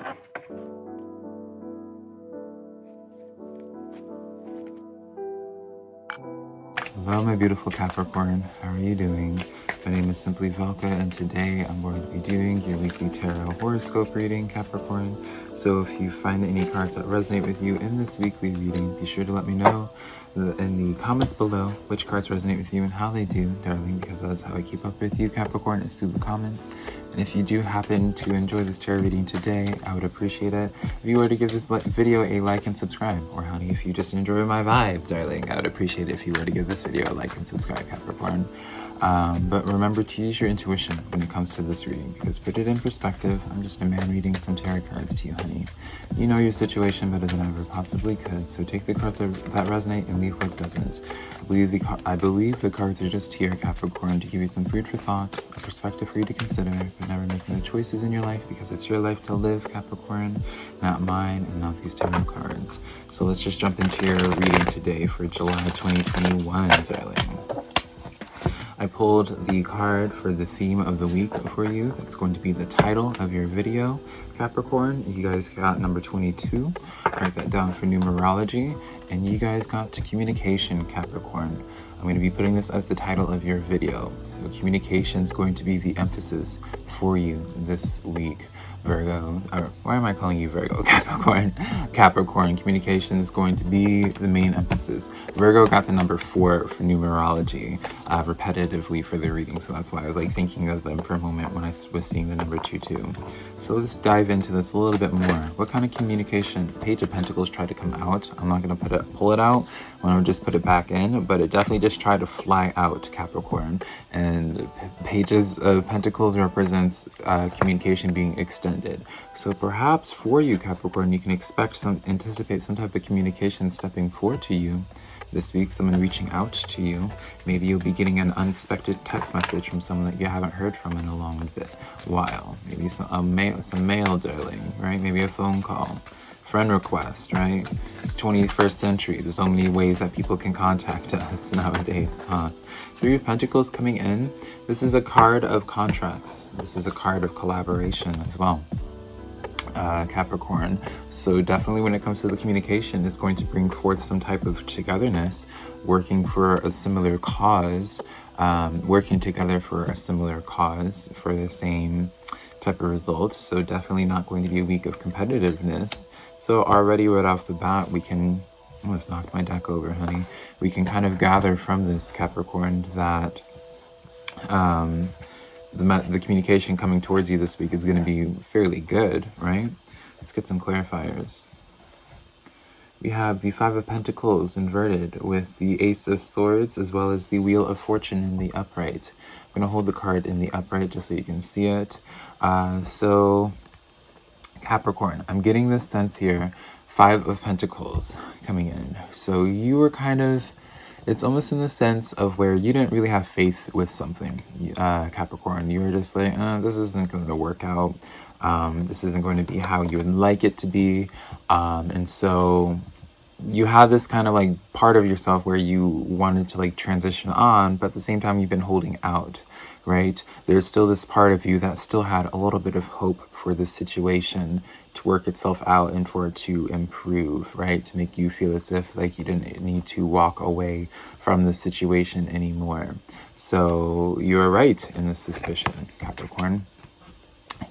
Hello, my beautiful Capricorn. How are you doing? My name is SimplyVelca, and today I'm going to be doing your weekly tarot horoscope reading, Capricorn. So if you find any cards that resonate with you in this weekly reading, be sure to let me know in the comments below which cards resonate with you and how they do, darling, because that's how I keep up with you, Capricorn, is through the comments. And if you do happen to enjoy this tarot reading today, I would appreciate it if you were to give this video a like and subscribe. Or honey, if you just enjoy my vibe, darling, I would appreciate it if you were to give this video a like and subscribe, Capricorn. But remember to use your intuition when it comes to this reading, because put it in perspective, I'm just a man reading some tarot cards to you, honey. You know your situation better than I ever possibly could, so take the cards that resonate and leave what doesn't. I believe the cards are just here, Capricorn, to give you some food for thought, a perspective for you to consider, but never making the choices in your life, because it's your life to live, Capricorn, not mine and not these tarot cards. So let's just jump into your reading today for July 2021, darling. I pulled the card for the theme of the week for you. That's going to be the title of your video, Capricorn. You guys got number 22. Write that down for numerology. And you guys got to communication, Capricorn. I'm going to be putting this as the title of your video. So communication is going to be the emphasis for you this week, Virgo. Or why am I calling you Virgo? Capricorn. Capricorn. Communication is going to be the main emphasis. Virgo got the number 4 for numerology repetitively for the reading. So that's why I was like thinking of them for a moment when I was seeing the number 2. So let's dive into this a little bit more. What kind of communication? Page of Pentacles tried to come out. I'm not going to pull it out. I'm going to just put it back in, but it definitely just tried to fly out, Capricorn. And Pages of Pentacles represents communication being extended. So perhaps for you, Capricorn, you can anticipate some type of communication stepping forward to you this week, someone reaching out to you. Maybe you'll be getting an unexpected text message from someone that you haven't heard from in a long while. Maybe some mail, darling, right? Maybe a phone call. Friend request, right? It's 21st century. There's so many ways that people can contact us nowadays, huh? 3 of Pentacles coming in. This is a card of contracts. This is a card of collaboration as well, Capricorn. So definitely when it comes to the communication, it's going to bring forth some type of togetherness, working for a similar cause, working together for a similar cause for the same type of results. So definitely not going to be a week of competitiveness. So already right off the bat, we can, almost knocked my deck over, honey. We can kind of gather from this, Capricorn, that the communication coming towards you this week is going to be fairly good, right? Let's get some clarifiers. We have the 5 of Pentacles inverted with the Ace of Swords as well as the Wheel of Fortune in the upright. I'm going to hold the card in the upright just so you can see it. So Capricorn, I'm getting this sense here, 5 of Pentacles coming in. So you were kind of, it's almost in the sense of where you didn't really have faith with something, Capricorn. You were just like, this isn't going to work out. This isn't going to be how you would like it to be. And so you have this kind of like part of yourself where you wanted to like transition on, but at the same time you've been holding out, right? There's still this part of you that still had a little bit of hope for this situation to work itself out and for it to improve, right? To make you feel as if like you didn't need to walk away from the situation anymore. So you're right in this suspicion, Capricorn.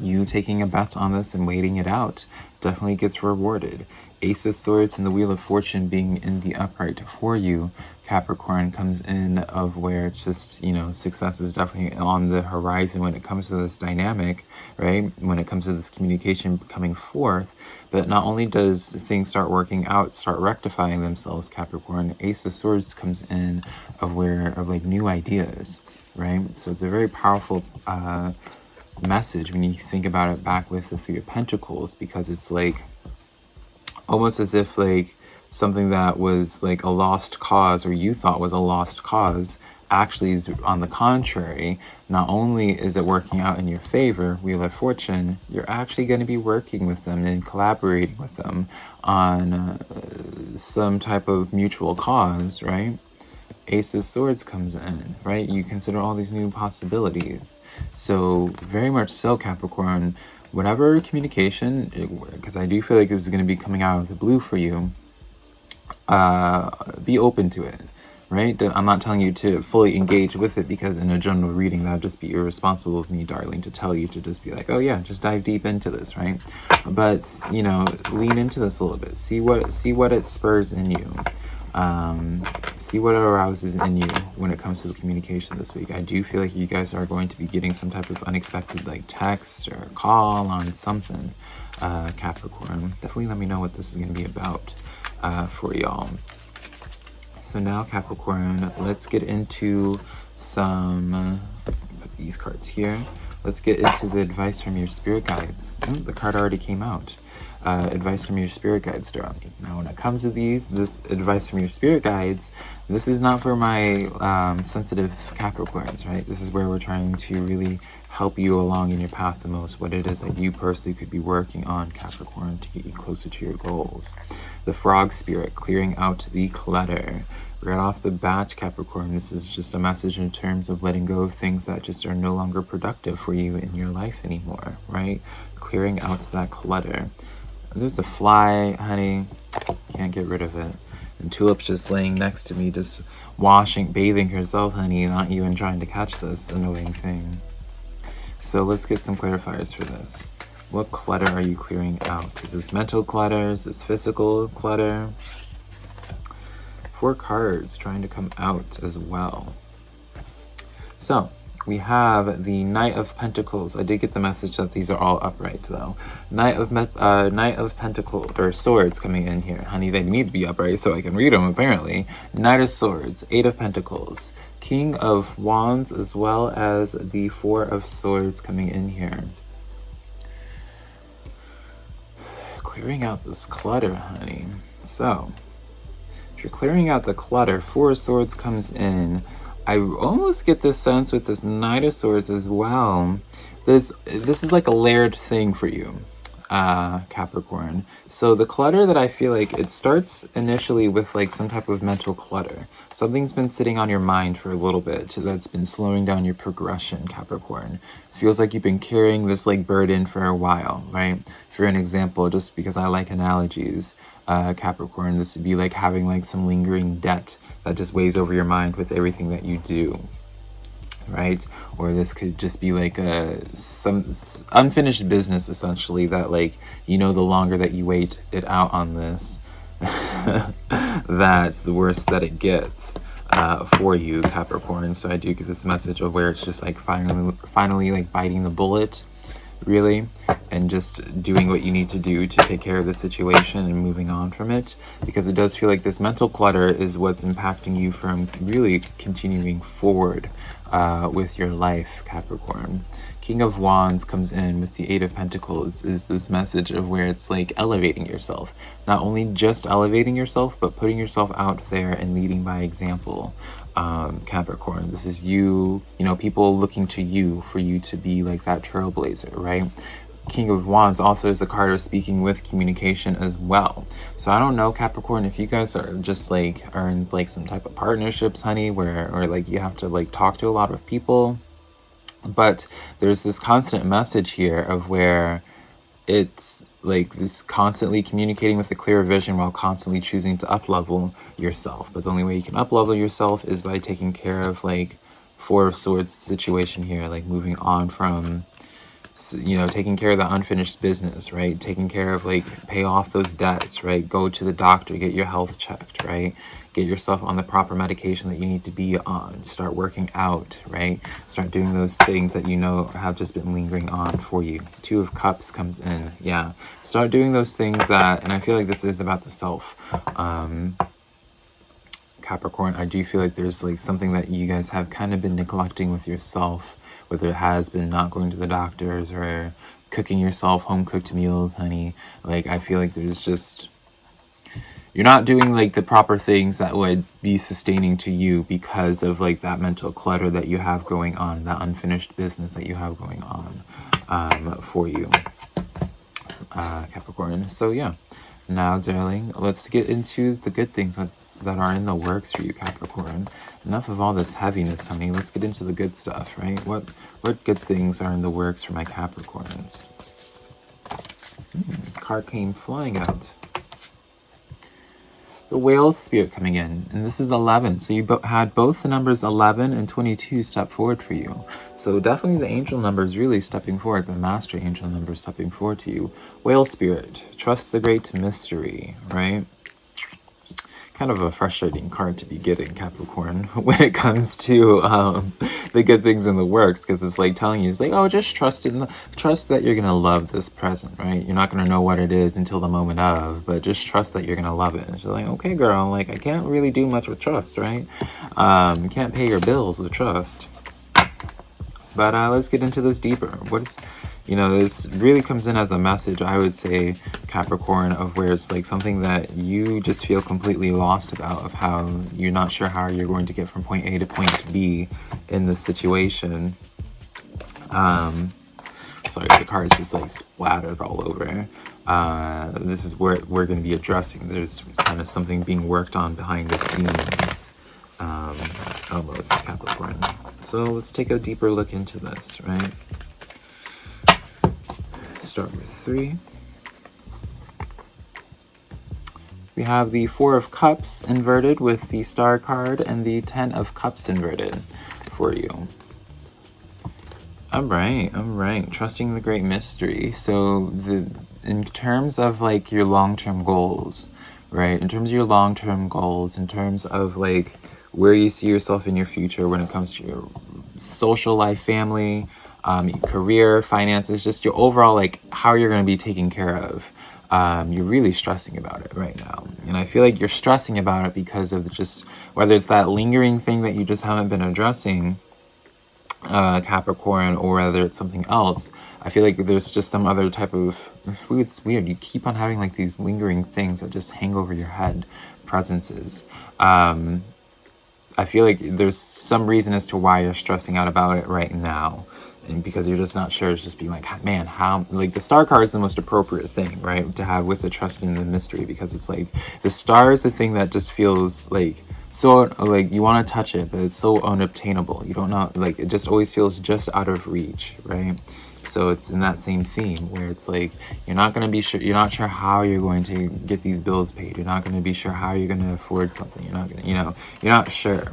You taking a bet on this and waiting it out definitely gets rewarded. Ace of Swords and the Wheel of Fortune being in the upright for you, Capricorn, comes in of where it's just, you know, success is definitely on the horizon when it comes to this dynamic, right? When it comes to this communication coming forth. But not only does things start working out, start rectifying themselves, Capricorn, Ace of Swords comes in of like new ideas, right? So it's a very powerful message when you think about it back with the 3 of Pentacles, because it's like almost as if like something that was like a lost cause, or you thought was a lost cause, actually is on the contrary. Not only is it working out in your favor, Wheel of Fortune, you're actually going to be working with them and collaborating with them on some type of mutual cause, right? Ace of Swords comes in, right? You consider all these new possibilities. So very much so, Capricorn, whatever communication, because I do feel like this is going to be coming out of the blue for you, be open to it, right? I'm not telling you to fully engage with it, because in a general reading, that would just be irresponsible of me, darling, to tell you to just be like, oh yeah, just dive deep into this, right? But, you know, lean into this a little bit. See what it spurs in you. See what arouses in you when it comes to the communication this week. I do feel like you guys are going to be getting some type of unexpected like text or call on something, Capricorn. Definitely let me know what this is going to be about for y'all. So now, Capricorn, let's get into some, put these cards here. Let's get into the advice from your spirit guides. The card already came out. Advice from your spirit guides, darling. Now, when it comes to this advice from your spirit guides, this is not for my sensitive Capricorns, right? This is where we're trying to really help you along in your path the most, what it is that you personally could be working on, Capricorn, to get you closer to your goals. The frog spirit, clearing out the clutter. Right off the bat, Capricorn, this is just a message in terms of letting go of things that just are no longer productive for you in your life anymore, right? Clearing out that clutter. There's a fly, honey. Can't get rid of it. And Tulip's just laying next to me, just bathing herself, honey, not even trying to catch this annoying thing. So let's get some clarifiers for this. What clutter are you clearing out? Is this mental clutter? Is this physical clutter? 4 cards trying to come out as well. So we have the Knight of Pentacles. I did get the message that these are all upright though. Knight of Pentacles, or Swords, coming in here. Honey, they need to be upright so I can read them apparently. Knight of Swords, 8 of Pentacles, King of Wands, as well as the 4 of Swords coming in here. Clearing out this clutter, honey. So if you're clearing out the clutter, 4 of Swords comes in. I almost get this sense with this Knight of Swords as well. This is like a layered thing for you, Capricorn. So the clutter that I feel like, it starts initially with like some type of mental clutter. Something's been sitting on your mind for a little bit that's been slowing down your progression, Capricorn. Feels like you've been carrying this like burden for a while, right? For an example, just because I like analogies, Capricorn, this would be like having like some lingering debt that just weighs over your mind with everything that you do, right? Or this could just be like some unfinished business, essentially, that like, you know, the longer that you wait it out on this, that the worse that it gets for you, Capricorn. So I do get this message of where it's just like finally like biting the bullet, really, and just doing what you need to do to take care of the situation and moving on from it, because it does feel like this mental clutter is what's impacting you from really continuing forward with your life, Capricorn. King of Wands comes in with the 8 of Pentacles, is this message of where it's like elevating yourself. Not only just elevating yourself, but putting yourself out there and leading by example, Capricorn. This is you know, people looking to you for you to be like that trailblazer, right? King of Wands also is a card of speaking with communication as well. So I don't know, Capricorn, if you guys are just like are in like some type of partnerships, honey, where or like you have to like talk to a lot of people, but there's this constant message here of where it's like this constantly communicating with a clear vision while constantly choosing to up-level yourself. But the only way you can up-level yourself is by taking care of like 4 of Swords situation here, like moving on from, you know, taking care of the unfinished business, right? Taking care of like pay off those debts, right? Go to the doctor, get your health checked, right? Get yourself on the proper medication that you need to be on. Start working out, right? Start doing those things that you know have just been lingering on for you. 2 of Cups comes in. Yeah. Start doing those things that, and I feel like this is about the self. Capricorn, I do feel like there's like something that you guys have kind of been neglecting with yourself, whether it has been not going to the doctors or cooking yourself home-cooked meals, honey. Like, I feel like there's just, you're not doing like the proper things that would be sustaining to you because of like that mental clutter that you have going on, that unfinished business that you have going on for you, Capricorn. So yeah, now, darling, let's get into the good things that are in the works for you, Capricorn. Enough of all this heaviness, honey. Let's get into the good stuff, right? What good things are in the works for my Capricorns? Card came flying out. The whale spirit coming in, and this is 11. So you had both the numbers 11 and 22 step forward for you. So definitely the angel number is really stepping forward, the master angel number is stepping forward to you. Whale spirit, trust the great mystery, right? Kind of a frustrating card to be getting, Capricorn, when it comes to the good things in the works, because it's like telling you, it's like, oh, just trust that you're gonna love this present, right? You're not gonna know what it is until the moment of, but just trust that you're gonna love it. And she's like, okay, girl, like I can't really do much with trust, right? You can't pay your bills with trust. But let's get into this deeper. This really comes in as a message, I would say, Capricorn, of where it's like something that you just feel completely lost about, of how you're not sure how you're going to get from point A to point B in this situation. Sorry, the cards just like splattered all over. This is where we're going to be addressing. There's kind of something being worked on behind the scenes. Almost, Capricorn. So let's take a deeper look into this, right? Start with 3. We have the 4 of Cups inverted with the Star card and the 10 of Cups inverted for you. All right. Trusting the great mystery. So in terms of like your long-term goals, right? In terms of your long-term goals, in terms of like where you see yourself in your future when it comes to your social life, family, career, finances, just your overall, like how you're going to be taken care of. You're really stressing about it right now. And I feel like you're stressing about it because of just, whether it's that lingering thing that you just haven't been addressing, Capricorn, or whether it's something else. I feel like there's just some other type of, it's weird. You keep on having like these lingering things that just hang over your head, presences. I feel like there's some reason as to why you're stressing out about it right now. And because you're just not sure, it's just being like, man, how, like the Star card is the most appropriate thing, right, to have with the trust in the mystery, because it's like the Star is the thing that just feels like so, like you want to touch it, but it's so unobtainable. You don't know, like it just always feels just out of reach, right? So it's in that same theme where it's like you're not going to be sure, you're not sure how you're going to get these bills paid. You're not going to be sure how you're going to afford something. You're not going to, you're not sure.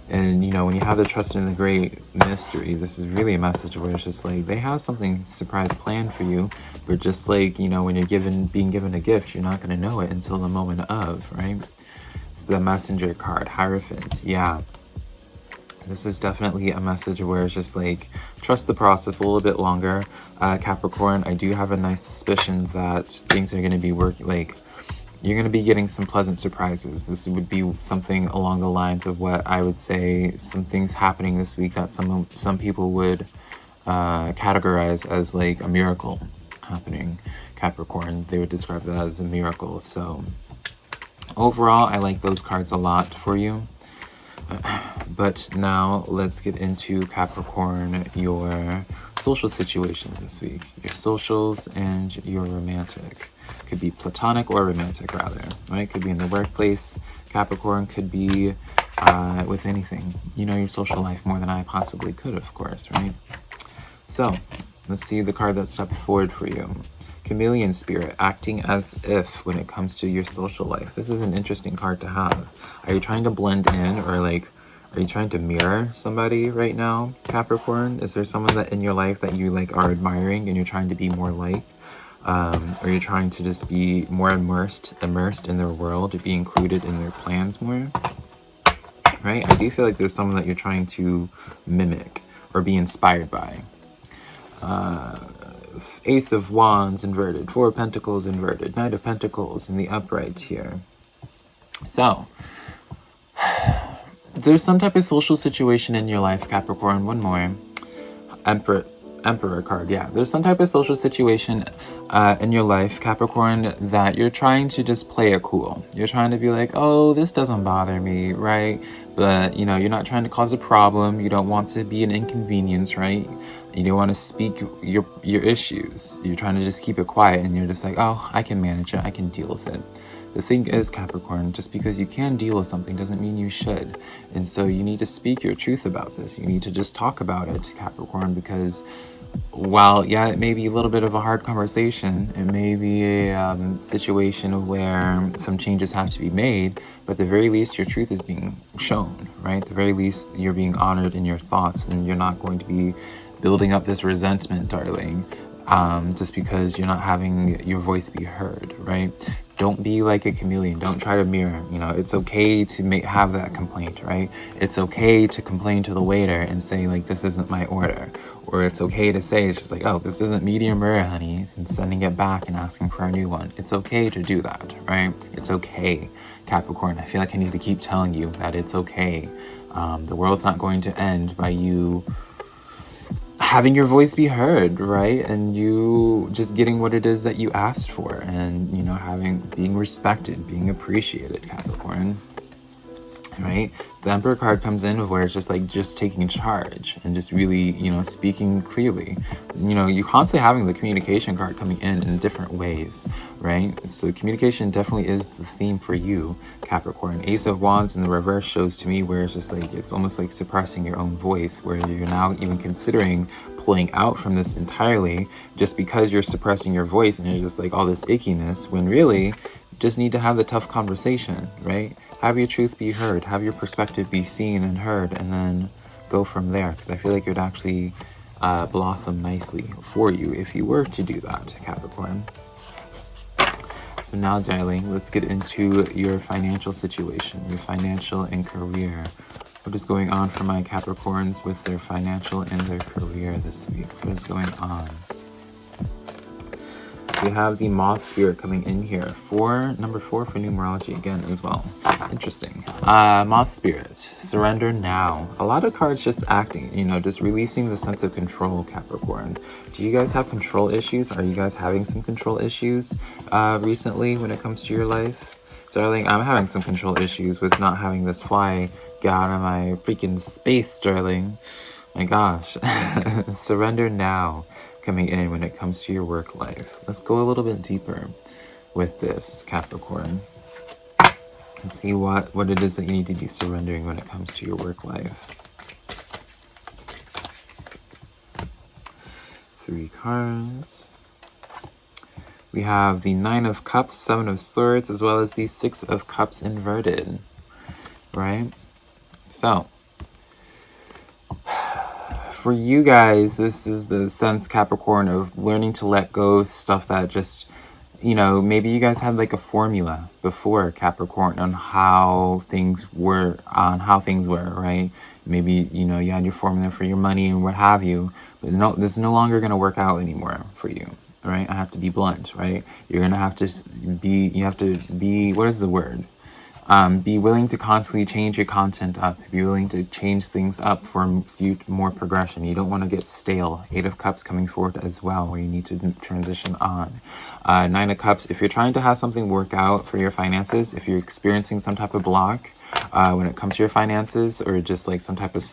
And when you have the trust in the great mystery, this is really a message where it's just like they have something surprise planned for you, but just like when you're being given a gift, you're not going to know it until the moment of, right? So the Messenger card, Hierophant, yeah. This is definitely a message where it's just like, trust the process a little bit longer. Capricorn, I do have a nice suspicion that things are going to be working, like, you're going to be getting some pleasant surprises. This would be something along the lines of what I would say, some things happening this week that some people would categorize as like a miracle happening. Capricorn, they would describe that as a miracle. So overall, I like those cards a lot for you. But now let's get into, Capricorn, your social situations this week. Your socials and your romantic. Could be platonic or romantic, rather, right? Could be in the workplace. Capricorn, could be with anything. Your social life more than I possibly could, of course, right? So let's see the card that stepped forward for you. Chameleon Spirit, acting as if when it comes to your social life. This is an interesting card to have. Are you trying to blend in, or like, are you trying to mirror somebody right now, Capricorn? Is there someone that in your life that you like are admiring and you're trying to be more like? Or you're trying to just be more immersed in their world, to be included in their plans more, right? I do feel like there's someone that you're trying to mimic or be inspired by. Ace of Wands inverted, 4 of Pentacles inverted, Knight of Pentacles in the upright here. So there's some type of social situation in your life, Capricorn. One more. Emperor card, yeah. There's some type of social situation in your life, Capricorn, that you're trying to just play it cool. You're trying to be like, oh, this doesn't bother me, right? But, you're not trying to cause a problem. You don't want to be an inconvenience, right? You don't want to speak your issues. You're trying to just keep it quiet, and you're just like, oh, I can manage it. I can deal with it. The thing is, Capricorn, just because you can deal with something doesn't mean you should. And so you need to speak your truth about this. You need to just talk about it, Capricorn, because while, yeah, it may be a little bit of a hard conversation, it may be a situation where some changes have to be made, but at the very least, your truth is being shown, right? At the very least, you're being honored in your thoughts, and you're not going to be building up this resentment, darling, just because you're not having your voice be heard, right? Don't be like a chameleon. Don't try to mirror. You know, it's okay to have that complaint, right? It's okay to complain to the waiter and say, like, this isn't my order. Or it's okay to say, it's just like, oh, this isn't medium rare, honey, and sending it back and asking for a new one. It's okay to do that, right? It's okay, Capricorn. I feel like I need to keep telling you that it's okay. The world's not going to end by you having your voice be heard, right? And you just getting what it is that you asked for, and, you know, being respected, being appreciated, Capricorn, right? The Emperor card comes in where it's just like just taking charge and just really, you know, speaking clearly. You know, you're constantly having the communication card coming in different ways, right? So communication definitely is the theme for you, Capricorn. Ace of Wands in the reverse shows to me where it's just like, it's almost like suppressing your own voice, where you're now even considering pulling out from this entirely just because you're suppressing your voice and you're just like all this ickiness, when really just need to have the tough conversation, right? Have your truth be heard, have your perspective be seen and heard, and then go from there, because I feel like it would actually blossom nicely for you if you were to do that, Capricorn. So now, darling, let's get into your financial situation, your financial and career. What is going on for my Capricorns with their financial and their career this week? What is going on? We have the Moth Spirit coming in here for number 4 for numerology again as well. Interesting. Moth Spirit, surrender now. A lot of cards just acting, you know, just releasing the sense of control, Capricorn. Do you guys have control issues? Are you guys having some control issues recently when it comes to your life? Darling, I'm having some control issues with not having this fly get out of my freaking space, darling. My gosh. Surrender now coming in when it comes to your work life. Let's go a little bit deeper with this, Capricorn, and see what it is that you need to be surrendering when it comes to your work life. 3 cards. We have the 9 of Cups, 7 of Swords, as well as the 6 of Cups inverted, right? So, for you guys, this is the sense, Capricorn, of learning to let go of stuff that just, you know, maybe you guys had like a formula before, Capricorn, on how things were, right? Maybe, you know, you had your formula for your money and what have you, but no, this is no longer going to work out anymore for you, right? I have to be blunt, right? You're going to have to be, what is the word? Be willing to constantly change your content up. Be willing to change things up for more progression. You don't want to get stale. 8 of Cups coming forward as well, where you need to transition on. 9 of Cups, if you're trying to have something work out for your finances, if you're experiencing some type of block when it comes to your finances, or just like some type of,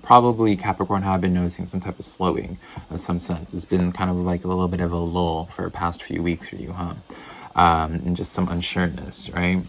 probably Capricorn have been noticing some type of slowing in some sense. It's been kind of like a little bit of a lull for the past few weeks for you, huh? And just some unsureness, right?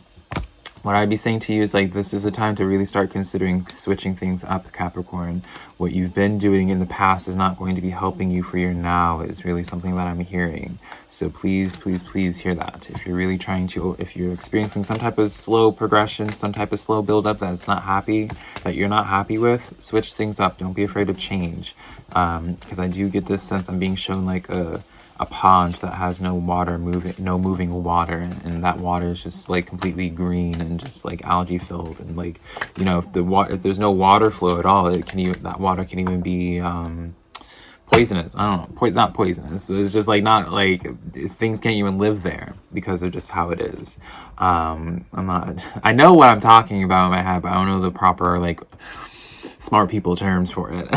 What I'd be saying to you is, like, this is a time to really start considering switching things up, Capricorn. What you've been doing in the past is not going to be helping you for your now, is really something that I'm hearing. So please, please, please hear that. If you're really trying to, if you're experiencing some type of slow progression, some type of slow buildup that you're not happy with, switch things up. Don't be afraid of change. Because I do get this sense I'm being shown like a pond that has no moving water, and that water is just like completely green and just like algae filled, and like, you know, if there's no water flow at all, that water can even be poisonous. I don't know, not poisonous. It's just like, not like, things can't even live there because of just how it is. I know what I'm talking about in my head, but I don't know the proper like smart people terms for it.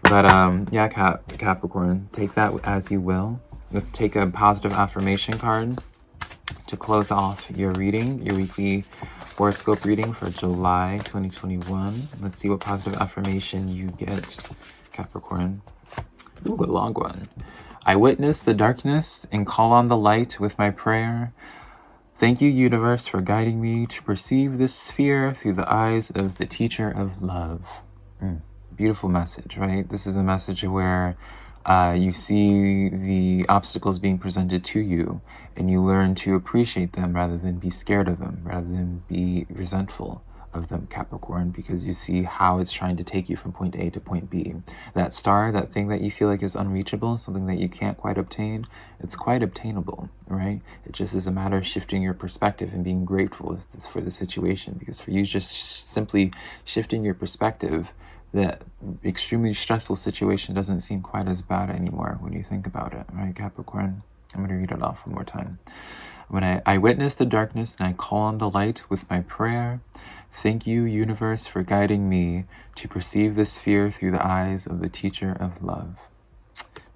But yeah, Capricorn, take that as you will. Let's take a positive affirmation card to close off your reading, your weekly horoscope reading for July 2021. Let's see what positive affirmation you get, Capricorn. Ooh, a long one. I witness the darkness and call on the light with my prayer. Thank you, universe, for guiding me to perceive this sphere through the eyes of the teacher of love. beautiful message, right? This is a message where you see the obstacles being presented to you and you learn to appreciate them rather than be scared of them, rather than be resentful of them, Capricorn, because you see how it's trying to take you from point A to point B. That star, that thing that you feel like is unreachable, something that you can't quite obtain, it's quite obtainable, right? It just is a matter of shifting your perspective and being grateful for the situation, because for you, just simply shifting your perspective, that extremely stressful situation doesn't seem quite as bad anymore when you think about it, right, Capricorn? I'm going to read it off one more time. When I witness the darkness and I call on the light with my prayer, thank you, universe, for guiding me to perceive this fear through the eyes of the teacher of love.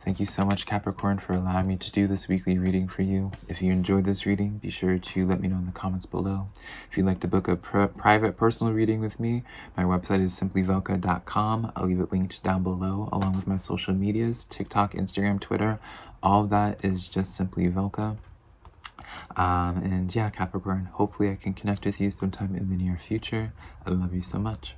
Thank you so much, Capricorn, for allowing me to do this weekly reading for you. If you enjoyed this reading, be sure to let me know in the comments below. If you'd like to book a private personal reading with me, my website is SimplyVelca.com. I'll leave it linked down below, along with my social medias, TikTok, Instagram, Twitter. All of that is just SimplyVelca. And yeah, Capricorn, hopefully I can connect with you sometime in the near future. I love you so much.